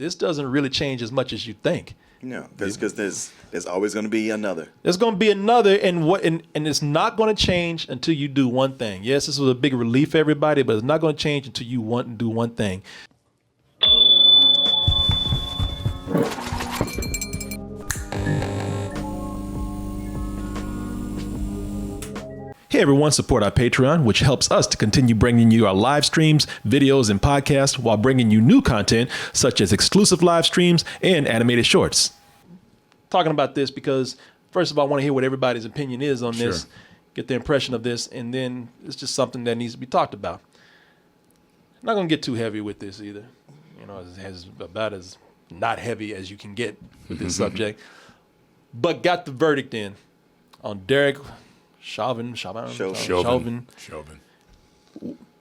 this doesn't really change as much as you think. No, because there's always going to be another. There's going to be another, and it's not going to change until you do one thing. Yes, this was a big relief for everybody, but it's not going to change until you want to do one thing. Hey everyone, support our Patreon, which helps us to continue bringing you our live streams, videos, and podcasts while bringing you new content such as exclusive live streams and animated shorts. Talking about this because, first of all, I want to hear what everybody's opinion is on this, get the impression of this, and then it's just something that needs to be talked about. I'm not going to get too heavy with this either. You know, as about as not heavy as you can get with this subject. But got the verdict in on Derek Chauvin.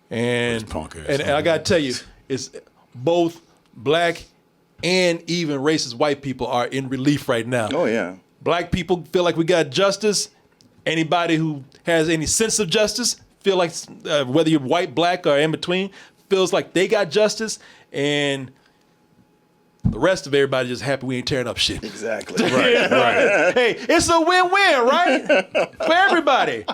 And I got to tell you, it's both black and even racist white people are in relief right now. Oh, yeah. Black people feel like we got justice. Anybody who has any sense of justice feel like, whether you're white, black, or in between, feels like they got justice. And the rest of everybody just happy we ain't tearing up shit. Exactly. Right. Hey, it's a win-win, right? For everybody.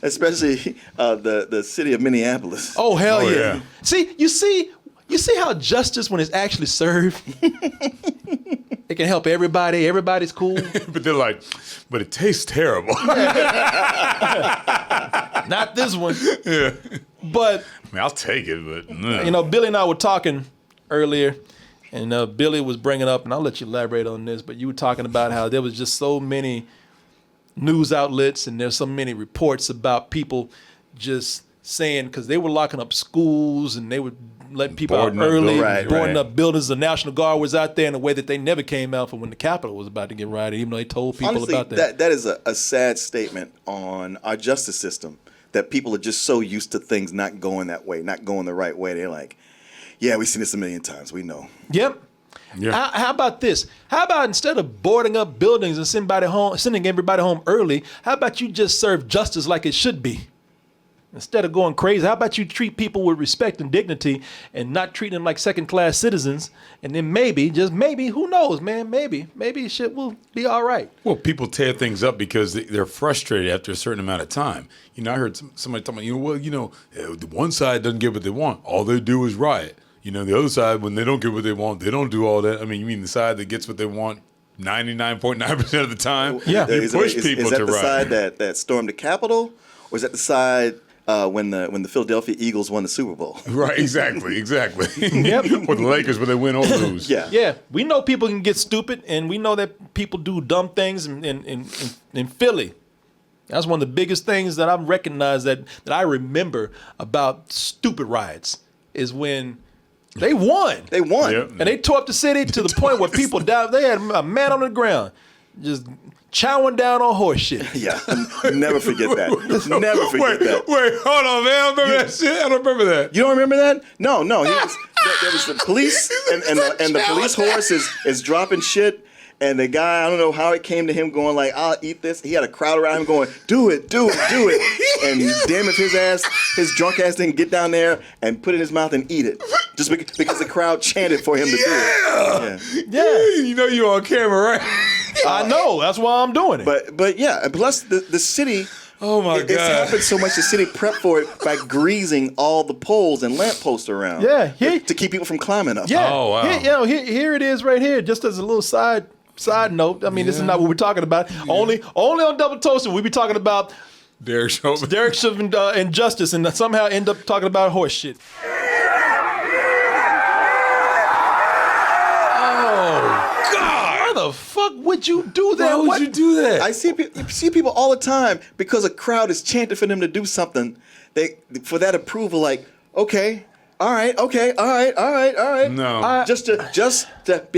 Especially the city of Minneapolis. Oh, hell yeah. See, you see how justice, when it's actually served, it can help everybody. Everybody's cool. But they're like, but it tastes terrible. Not this one. Yeah. But I mean, I'll take it, but no. You know, Billy and I were talking earlier, and Billy was bringing up, and I'll let you elaborate on this, but you were talking about how there was just so many news outlets and there's so many reports about people just saying, because they were locking up schools and they would let people out early, boarding up buildings. The National Guard was out there in a way that they never came out for when the Capitol was about to get rioted, even though they told people Honestly, about that. That is a sad statement on our justice system, that people are just so used to things not going that way, not going the right way. They're like, yeah, we've seen this a million times. We know. Yep. Yeah. How about this? How about instead of boarding up buildings and sending everybody home early, how about you just serve justice like it should be? Instead of going crazy, how about you treat people with respect and dignity and not treat them like second-class citizens? And then maybe, just maybe, who knows, man, maybe shit will be all right. Well, people tear things up because they're frustrated after a certain amount of time. You know, I heard somebody talking about, the one side doesn't get what they want. All they do is riot. You know, the other side, when they don't get what they want, they don't do all that. I mean, you mean the side that gets what they want 99.9% of the time? Yeah. You push people to riot. Is that the side that stormed the Capitol, or is that the side when the Philadelphia Eagles won the Super Bowl? Right, exactly. Yep. Or the Lakers when they win or lose. Yeah. We know people can get stupid, and we know that people do dumb things in Philly. That's one of the biggest things that I've recognized that I remember about stupid riots is when they won. They won. Yep. And they tore up the city to the point where people died. They had a man on the ground just chowing down on horse shit. Yeah, never forget that. Never forget that. Wait, hold on, man. I don't remember that shit. I don't remember that. You don't remember that? No. There was the police, and the police horse is dropping shit. And the guy, I don't know how it came to him going like, I'll eat this. He had a crowd around him going, do it. And damn if his drunk ass didn't get down there and put it in his mouth and eat it. Just because the crowd chanted for him to do it. Yeah. You know you on camera, right? I know. That's why I'm doing it. But yeah, and plus the city, oh my God. It's happened so much the city prepped for it by greasing all the poles and lampposts around. Yeah. To keep people from climbing up. Yeah. Oh, wow. Here it is right here, just as a little side note. I mean, this is not what we're talking about. Yeah. Only on Double Toasted we be talking about Derek Chauvin and justice, and somehow end up talking about horse shit. Oh God! Why the fuck would you do that? Why would you do that? I see people all the time because a crowd is chanting for them to do something. For that approval, like, okay. All right. No. Just to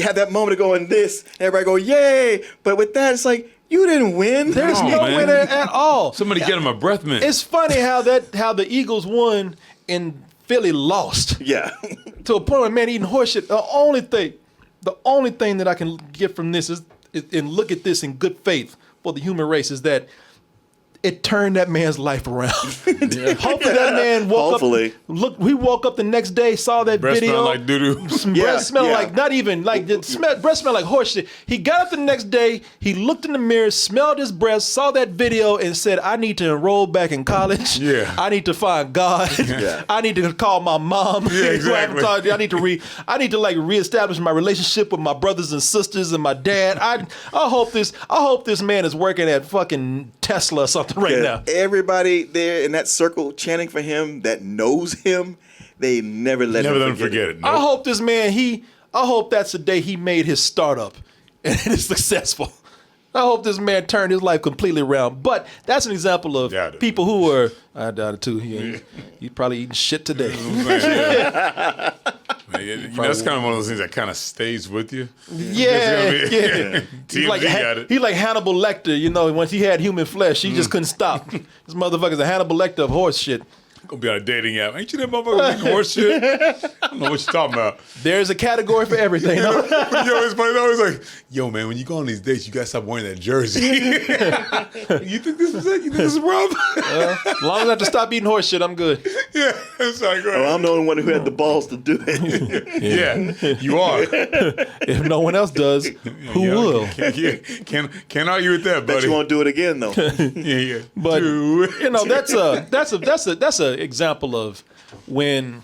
have that moment of going this, everybody go, yay. But with that, it's like, you didn't win. There's no winner at all. Somebody get him a breath mint. It's funny how the Eagles won and Philly lost. Yeah. To a point where man eating horse shit. The only thing that I can get from this is and look at this in good faith for the human race is that it turned that man's life around. Hopefully that man woke up. Look, he woke up the next day, saw that breath video. Breath smelled like doo-doo. Breath smelled like, not even, like, breath smelled like horse shit. He got up the next day, he looked in the mirror, smelled his breath, saw that video and said, I need to enroll back in college. Yeah. I need to find God. Yeah. I need to call my mom. Yeah, exactly. I need to like reestablish my relationship with my brothers and sisters and my dad. I hope this man is working at fucking Tesla or something right now. Everybody there in that circle chanting for him that knows him, they never let him forget it. Nope. I hope this man, I hope that's the day he made his startup and it's successful. I hope this man turned his life completely around. But that's an example of people who are, I doubt it too. He's probably eating shit today. That's kind of one of those things that kind of stays with you. Yeah. He's like Hannibal Lecter, you know, once he had human flesh, he just couldn't stop. This motherfucker's a Hannibal Lecter of horse shit. Gonna be on a dating app. Ain't you that motherfucker making horse shit? I don't know what you're talking about. There's a category for everything. Yo, it's funny though. It's like, yo, man, when you go on these dates, you gotta stop wearing that jersey. You think this is it? You think this is rough? As long as I have to stop eating horse shit, I'm good. Yeah, it's like, well, I'm the only one who had the balls to do it. Yeah, you are. If no one else does, who will? Can't argue with that, buddy. Bet you won't do it again though. Yeah. But you know, that's a example of when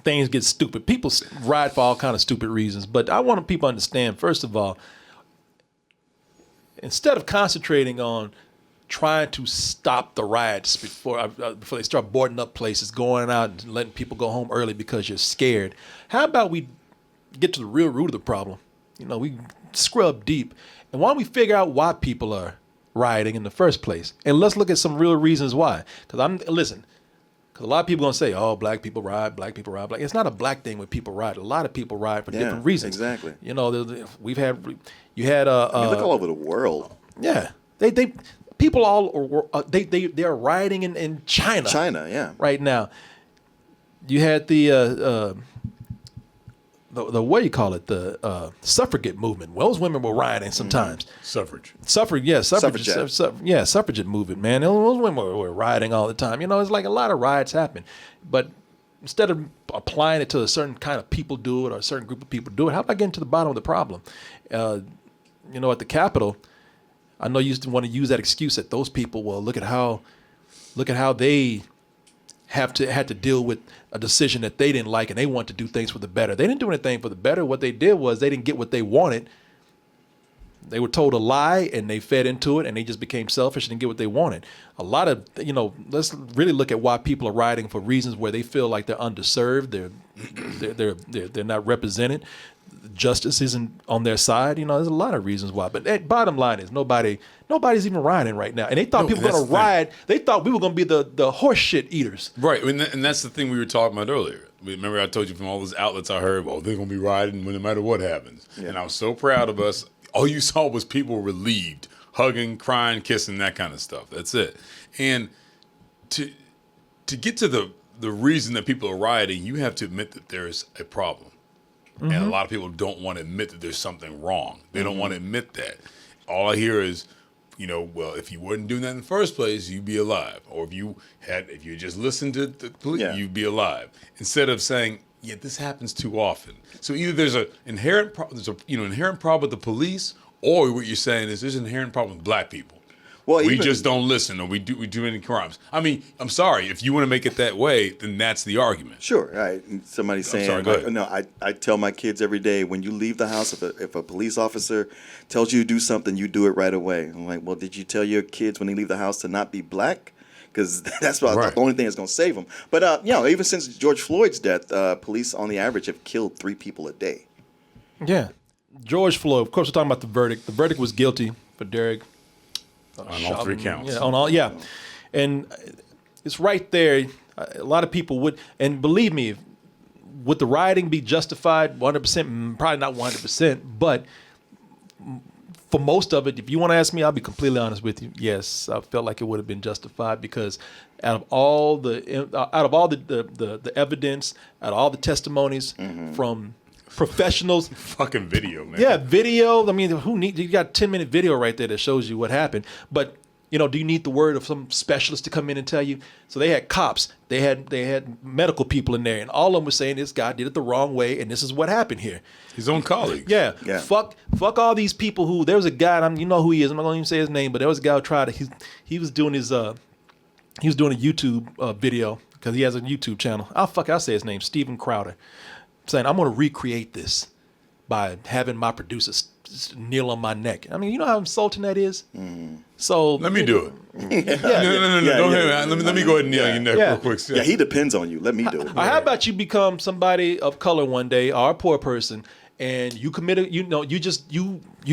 things get stupid. People riot for all kind of stupid reasons, but I want people to understand, first of all, instead of concentrating on trying to stop the riots before they start boarding up places, going out and letting people go home early because you're scared, how about we get to the real root of the problem? You know, we scrub deep. And why don't we figure out why people are rioting in the first place? And let's look at some real reasons why. Because a lot of people are going to say, oh, black people riot. It's not a black thing when people riot. A lot of people riot for different reasons. Exactly. You know, you had look all over the world. Yeah. People all, they're rioting in China. China, yeah. Right now. You had the what do you call it? The suffragette movement. Well, those women were rioting sometimes. Suffrage, suffragette movement, man. Those women were rioting all the time. You know, it's like a lot of riots happen. But instead of applying it to a certain kind of people do it or a certain group of people do it, how about getting to the bottom of the problem? You know, at the Capitol, I know you used to want to use that excuse that those people, well, look at how they had to deal with a decision that they didn't like and they want to do things for the better. They didn't do anything for the better. What they did was they didn't get what they wanted. They were told a lie and they fed into it and they just became selfish and didn't get what they wanted. A lot of, you know, let's really look at why people are rioting for reasons where they feel like they're underserved, they're not represented. Justice isn't on their side. You know, there's a lot of reasons why. But bottom line is nobody's even rioting right now. And they thought people were going to riot. They thought we were going to be the horse shit eaters. Right. And that's the thing we were talking about earlier. Remember I told you from all those outlets I heard, well, they're going to be rioting no matter what happens. Yeah. And I was so proud of us. All you saw was people relieved, hugging, crying, kissing, that kind of stuff. That's it. And to get to the reason that people are rioting, you have to admit that there's a problem. Mm-hmm. And a lot of people don't want to admit that there's something wrong. They don't want to admit that. All I hear is, you know, well, if you wouldn't do that in the first place, you'd be alive. Or if you just listened to the police, you'd be alive. Instead of saying, yeah, this happens too often. So either there's an inherent problem with the police, or what you're saying is there's an inherent problem with black people. Well, we just don't listen, or we do any crimes. I mean, I'm sorry. If you want to make it that way, then that's the argument. Sure. Right. Somebody's saying, sorry, go ahead. No, I tell my kids every day, when you leave the house, if a police officer tells you to do something, you do it right away. I'm like, well, did you tell your kids when they leave the house to not be black? Because that's the only thing that's going to save them. But, you know, even since George Floyd's death, police on the average have killed 3 people a day. Yeah. George Floyd, of course, we're talking about the verdict. The verdict was guilty for Derek. On all 3 counts. Yeah, and it's right there. A lot of people would, and believe me, would the rioting be justified 100%? Probably not 100%, but for most of it, if you want to ask me, I'll be completely honest with you. Yes, I felt like it would have been justified because out of all the evidence, out of all the testimonies from professionals. Fucking video, man. Yeah, video. I mean, you got a 10-minute video right there that shows you what happened. But You know, do you need the word of some specialist to come in and tell you? So they had cops, they had medical people in there, and all of them were saying this guy did it the wrong way, and this is what happened here. His own colleagues. Yeah. Fuck all these people who. There was a guy, you know who he is. I'm not gonna even say his name, but there was a guy who tried to. He was doing his he was doing a YouTube video because he has a YouTube channel. I'll say his name, Steven Crowder, saying I'm gonna recreate this by having my producers kneel on my neck. I mean, you know how insulting that is? So let me do it. No. Let me go ahead and kneel on your neck real quick. Yeah, he depends on you. Let me do it. Or how about you become somebody of color one day, or a poor person, and you commit you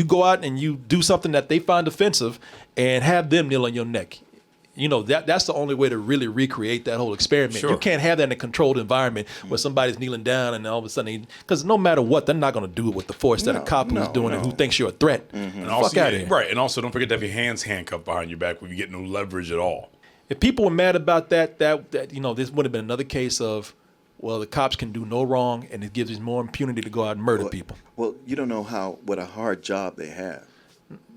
go out and you do something that they find offensive and have them kneel on your neck. You know, that's the only way to really recreate that whole experiment. Sure. You can't have that in a controlled environment where somebody's kneeling down and all of a sudden, because no matter what, they're not going to do it with the force that a cop who's doing it, who thinks you're a threat. And Fuck also, out of here. right. And also, don't forget to have your hands handcuffed behind your back when you get no leverage at all. If people were mad about that, you know, this would have been another case of, well, the cops can do no wrong, and it gives us more impunity to go out and murder people. Well, you don't know what a hard job they have.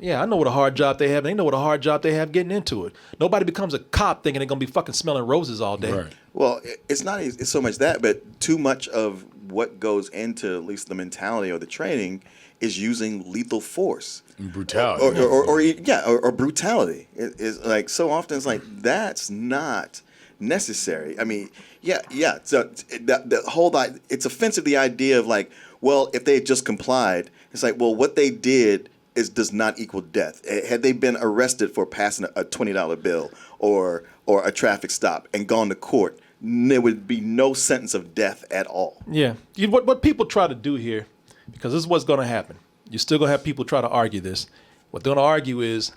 Yeah, I know what a hard job they have. They know what a hard job they have getting into it. Nobody becomes a cop thinking they're going to be fucking smelling roses all day. Right. Well, it's not it's so much that, but too much of what goes into at least the mentality or the training is using lethal force. And brutality. Or brutality. It is like so often it's like that's not necessary. I mean, yeah. So the whole it's offensive, the idea of like, well, if they had just complied, it's like, well, what they did does not equal death. Had they been arrested for passing a $20 bill or a traffic stop and gone to court, there would be no sentence of death at all. Yeah. What people try to do here, because this is what's going to happen. You're still going to have people try to argue this. What they're going to argue is,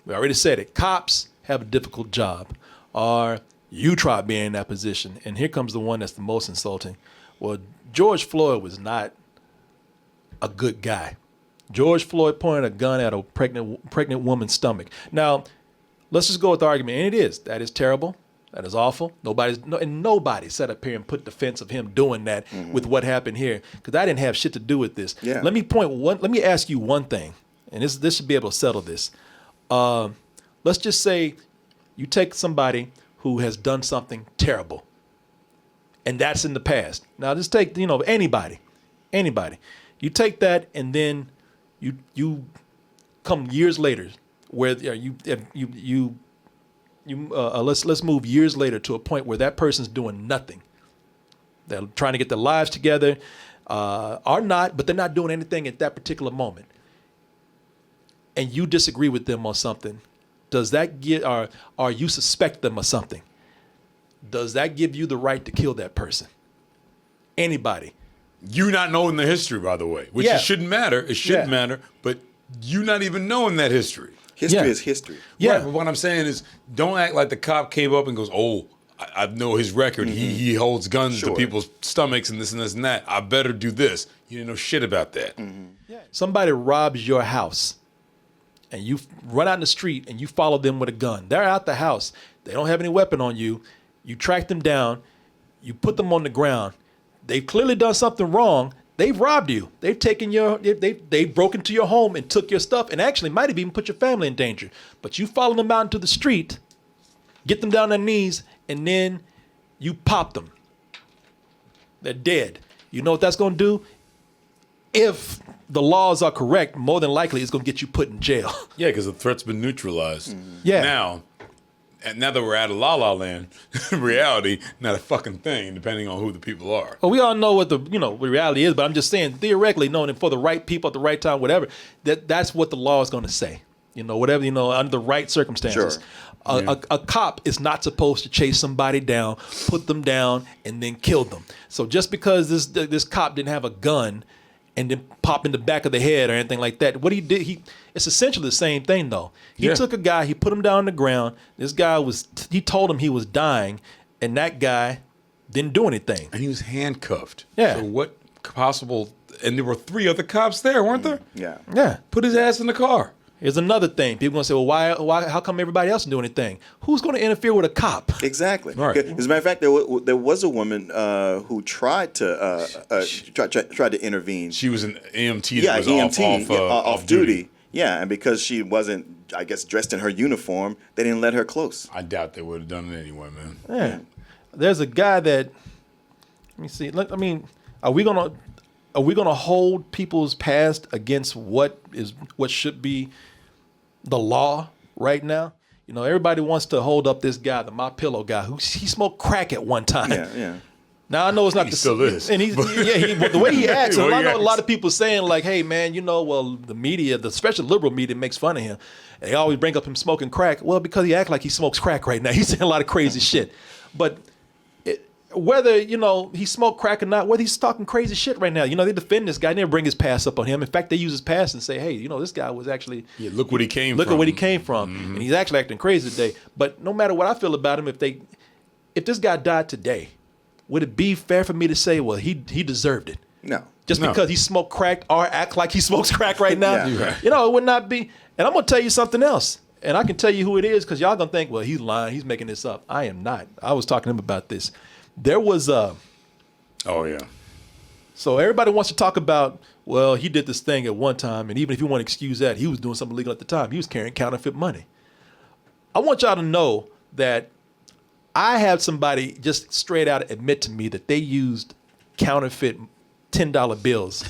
we already said it, cops have a difficult job. Or you try being in that position. And here comes the one that's the most insulting. Well, George Floyd was not a good guy. George Floyd pointed a gun at a pregnant woman's stomach. Now, let's just go with the argument, and it is. That is terrible. That is awful. Nobody sat up here and put defense of him doing that with what happened here, because I didn't have shit to do with this. Yeah. Let me ask you one thing, and this should be able to settle this. Let's just say you take somebody who has done something terrible, and that's in the past. Now, just take anybody. You take that, and then you come years later, where let's move years later to a point where that person's doing nothing. They're trying to get their lives together, or not, but they're not doing anything at that particular moment. And you disagree with them on something. Does that or you suspect them of something? Does that give you the right to kill that person? Anybody. You not knowing the history, by the way, which it shouldn't matter. It shouldn't matter, but you not even knowing that history. History is history. Yeah. Right, but what I'm saying is, don't act like the cop came up and goes, "Oh, I know his record. He holds guns to people's stomachs and this and this and that. I better do this." You didn't know shit about that. Somebody robs your house, and you run out in the street and you follow them with a gun. They're out the house. They don't have any weapon on you. You track them down. You put them on the ground. They've clearly done something wrong. They've robbed you. They've taken they've broken into your home and took your stuff, and actually might have even put your family in danger. But you follow them out into the street, get them down on their knees, and then you pop them. They're dead. You know what that's going to do? If the laws are correct, more than likely it's going to get you put in jail. Yeah, because the threat's been neutralized. Yeah. Now that we're out of La La Land, reality, not a fucking thing, depending on who the people are. Well, we all know what the reality is, but I'm just saying theoretically, knowing it for the right people at the right time, whatever, that's what the law is going to say. Whatever, under the right circumstances. Sure. A cop is not supposed to chase somebody down, put them down, and then kill them. So just because this cop didn't have a gun and then pop in the back of the head or anything like that, what he did, it's essentially the same thing though. He took a guy, he put him down on the ground. This guy he told him he was dying, and that guy didn't do anything. And he was handcuffed. Yeah. So what possible, and there were 3 other cops there, weren't there? Yeah. Yeah. Put his ass in the car. Here's another thing. People are going to say, well, why? How come everybody else didn't do anything? Who's going to interfere with a cop? Exactly. Right. As a matter of fact, there was a woman who tried to intervene. She was an EMT. Yeah, that was EMT off duty. Yeah, and because she wasn't, I guess, dressed in her uniform, they didn't let her close. I doubt they would have done it anyway, man. Yeah. There's a guy that. Let me see. I mean, are we gonna hold people's past against what should be the law right now? You know, everybody wants to hold up this guy, the My Pillow guy, he smoked crack at one time. Yeah. Now I know it's not He still is. and but the way he acts, The way I he know a lot acts. of people saying like, "Hey man, you know, well the media, especially liberal media, makes fun of him. They always bring up him smoking crack. Well, because he acts like he smokes crack right now. He's saying a lot of crazy shit. But whether he smoked crack or not, whether he's talking crazy shit right now, they defend this guy. They never bring his past up on him. In fact, they use his past and say, "Hey, this guy was actually Look what he came from. Look at what he came from, and he's actually acting crazy today." But no matter what I feel about him, if this guy died today, would it be fair for me to say, well, he deserved it? No. Just No. because he smoked crack or act like he smokes crack right now? Yeah. Right. It would not be. And I'm going to tell you something else. And I can tell you who it is because y'all going to think, well, he's lying. He's making this up. I am not. I was talking to him about this. There was Oh, yeah. so everybody wants to talk about, well, he did this thing at one time. And even if you want to excuse that, he was doing something illegal at the time. He was carrying counterfeit money. I want y'all to know that I had somebody just straight out admit to me that they used counterfeit $10 bills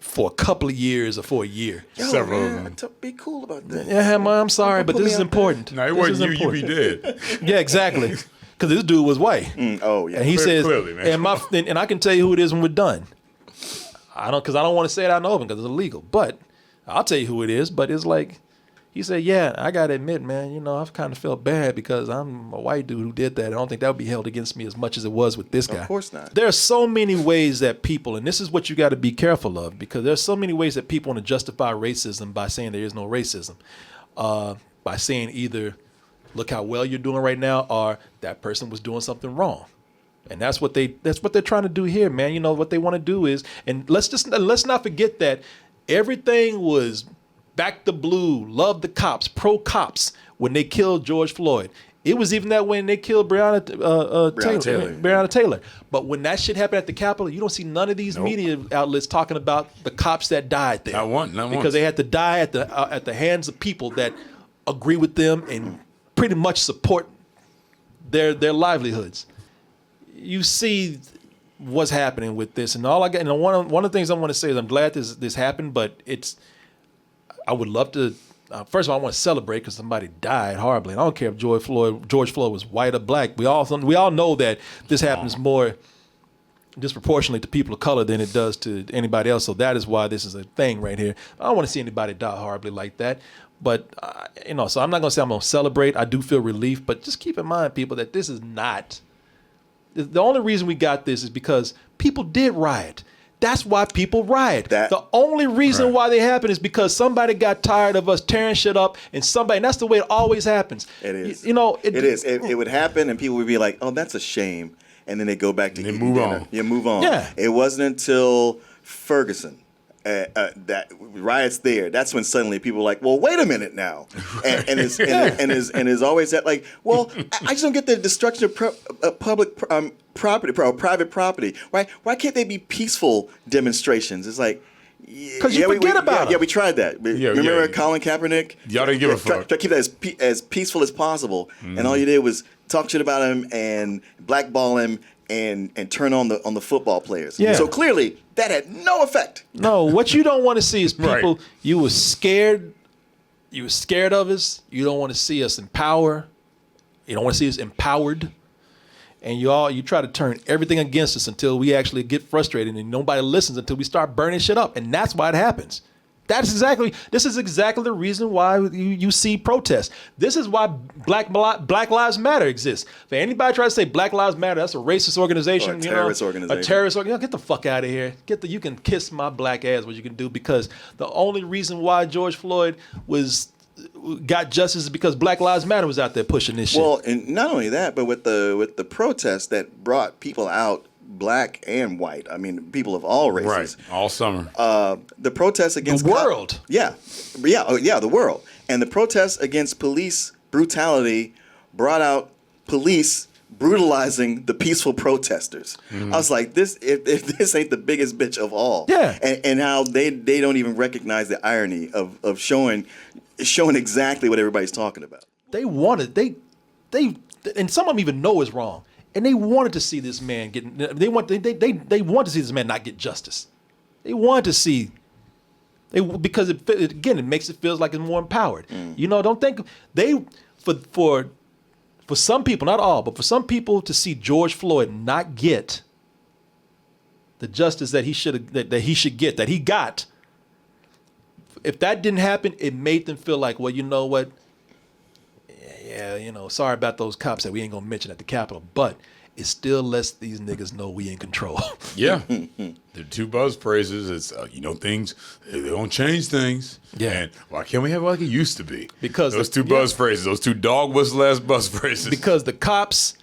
for a couple of years or for a year. Several of them. Be cool about that. Yeah, man, I'm sorry, but Put this me is out important. No, it This wasn't is you. You be important. dead. Yeah, exactly. Because this dude was white. Oh, yeah. And he says, Clearly, man. and I can tell you who it is when we're done. Because I don't want to say it out in the open because it's illegal. But I'll tell you who it is. But it's like, he said, yeah, I got to admit, man, I've kind of felt bad because I'm a white dude who did that. I don't think that would be held against me as much as it was with this guy. Of course not. There are so many ways that people, and this is what you got to be careful of, because there's so many ways that people want to justify racism by saying there is no racism. By saying either, look how well you're doing right now, or that person was doing something wrong. And that's what they're trying to do here, man. What they want to do is, and let's not forget that everything was back the blue, love the cops, pro cops when they killed George Floyd. It was even that when they killed Breonna Taylor. But when that shit happened at the Capitol, you don't see none of these media outlets talking about the cops that died there. Not one. Because they had to die at the hands of people that agree with them and pretty much support their livelihoods. You see what's happening with this, and all I got. And one of the things I want to say is I'm glad this happened, but I would love to. First of all, I want to celebrate because somebody died horribly. And I don't care if George Floyd was white or black. We all know that this happens more disproportionately to people of color than it does to anybody else. So that is why this is a thing right here. I don't want to see anybody die horribly like that. But so I'm not going to say I'm going to celebrate. I do feel relief, but just keep in mind, people, that this is not. The only reason we got this is because people did riot. That's why people riot. The only reason why they happen is because somebody got tired of us tearing shit up, and that's the way it always happens. It is. It is. It would happen, and people would be like, "Oh, that's a shame," and then they go back to eating move dinner. on. You move on. Yeah. It wasn't until Ferguson. That riots there. That's when suddenly people were like, well, wait a minute now, and is always that like, well, I just don't get the destruction of public property, private property. Why can't they be peaceful demonstrations? It's like, because you forget about it. Yeah, we tried that. Remember Colin Kaepernick? Y'all didn't give a fuck. Try to keep that as peaceful as possible, and all you did was talk shit about him and blackball him and turn on the football players. Yeah. So clearly that had no effect. No, what you don't want to see is people. Right. You were scared of us. You don't want to see us in power. You don't want to see us empowered. And you try to turn everything against us until we actually get frustrated and nobody listens until we start burning shit up. And that's why it happens. This is exactly the reason why you see protests. This is why Black Lives Matter exists. For anybody try to say Black Lives Matter, that's a racist organization. Or a terrorist organization. A terrorist organization. Get the fuck out of here. You can kiss my black ass what you can do, because the only reason why George Floyd got justice is because Black Lives Matter was out there pushing this shit. Well, and not only that, but with the protests that brought people out, black and white. I mean, people of all races. Right, all summer. The protests against the world. The world. And the protests against police brutality brought out police brutalizing the peaceful protesters. I was like, if this ain't the biggest bitch of all. Yeah. And how they don't even recognize the irony of showing exactly what everybody's talking about. They wanted and some of them even know it's wrong, and they wanted to see this man they want to see this man not get justice. They wanted to see because it makes it feel like it's more empowered. You know, don't think for some people, not all, but for some people to see George Floyd not get the justice that he he got. If that didn't happen, it made them feel like, well, you know what? Yeah, you know, sorry about those cops that we ain't gonna mention at the Capitol, but it still lets these niggas know we in control. Yeah. The two buzz phrases. It's, things, they don't change things. Yeah. And why can't we have it like it used to be? Because those two buzz phrases, those two dog whistle ass buzz phrases. Because the cops,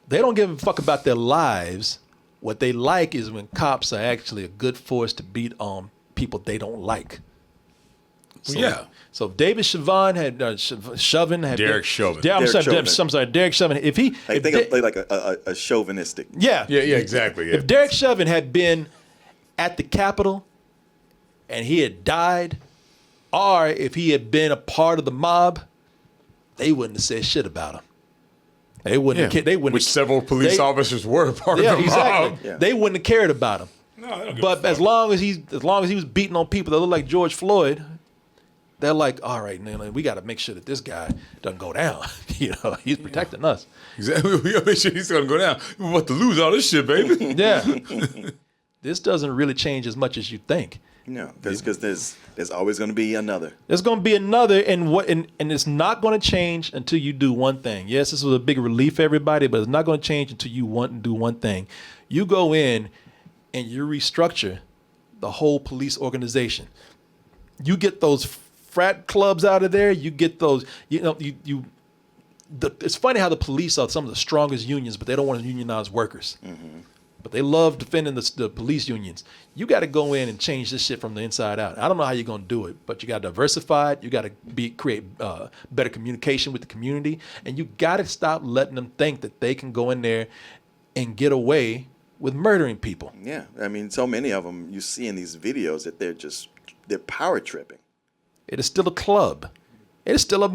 they don't give a fuck about their lives. What they like is when cops are actually a good force to beat on people they don't like. So, yeah. So if David Chauvin had Derek Chauvin. Derek Chauvin. I'm sorry, Derek Chauvin. If he, I think of like a chauvinistic. Yeah, exactly. Yeah. If Derek Chauvin had been at the Capitol and he had died, or if he had been a part of the mob, they wouldn't have said shit about him. They wouldn't. Yeah. They wouldn't. Which several police officers were a part of the exactly. mob. Yeah. They wouldn't have cared about him. No, they don't give But a as fuck. long as he was beating on people that look like George Floyd, they're like, all right, man, we got to make sure that this guy doesn't go down. He's protecting us. Exactly. We gotta make sure he's gonna go down. We're about to lose all this shit, baby. Yeah. This doesn't really change as much as you think. No, because there's always going to be another. There's going to be another, and it's not going to change until you do one thing. Yes, this was a big relief for everybody, but it's not going to change until you want to do one thing. You go in and you restructure the whole police organization. You get those frat clubs out of there. You get those, it's funny how the police are some of the strongest unions, but they don't want to unionize workers. Mm-hmm. But they love defending the police unions. You got to go in and change this shit from the inside out. I don't know how you're going to do it, but you got to diversify it. You got to create better communication with the community, and you got to stop letting them think that they can go in there and get away with murdering people. Yeah, I mean, so many of them you see in these videos that they're power tripping. It is still a club. It's still a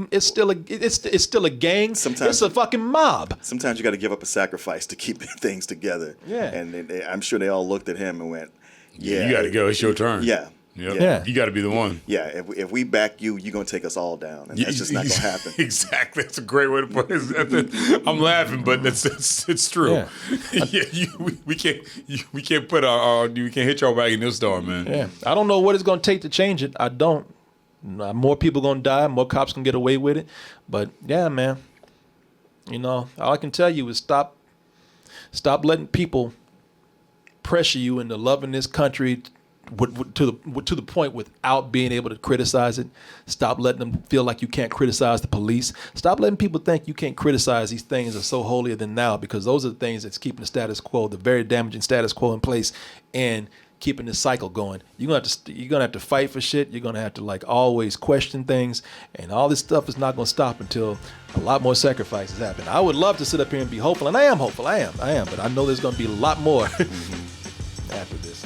gang. Sometimes it's a fucking mob. Sometimes you got to give up a sacrifice to keep things together. Yeah. And I'm sure they all looked at him and went, "Yeah, You got to go. It's your turn." Yeah. Yep. Yeah. You got to be the one. Yeah, if we back you, you're going to take us all down. And that's just not going to happen. Exactly. That's a great way to put it. I'm laughing, but it's true. Yeah. We can't put we can't hit y'all back in this door, man. Yeah. I don't know what it's going to take to change it. I don't. More people going to die. More cops can get away with it. But yeah, man. All I can tell you is stop letting people pressure you into loving this country to the point without being able to criticize it. Stop letting them feel like you can't criticize the police. Stop letting people think you can't criticize these things that are so holier than thou, because those are the things that's keeping the status quo, the very damaging status quo in place, and keeping this cycle going. You're gonna have to fight for shit. You're gonna have to always question things, and all this stuff is not gonna stop until a lot more sacrifices happen. I would love to sit up here and be hopeful, and I am hopeful. I am, but I know there's gonna be a lot more after this.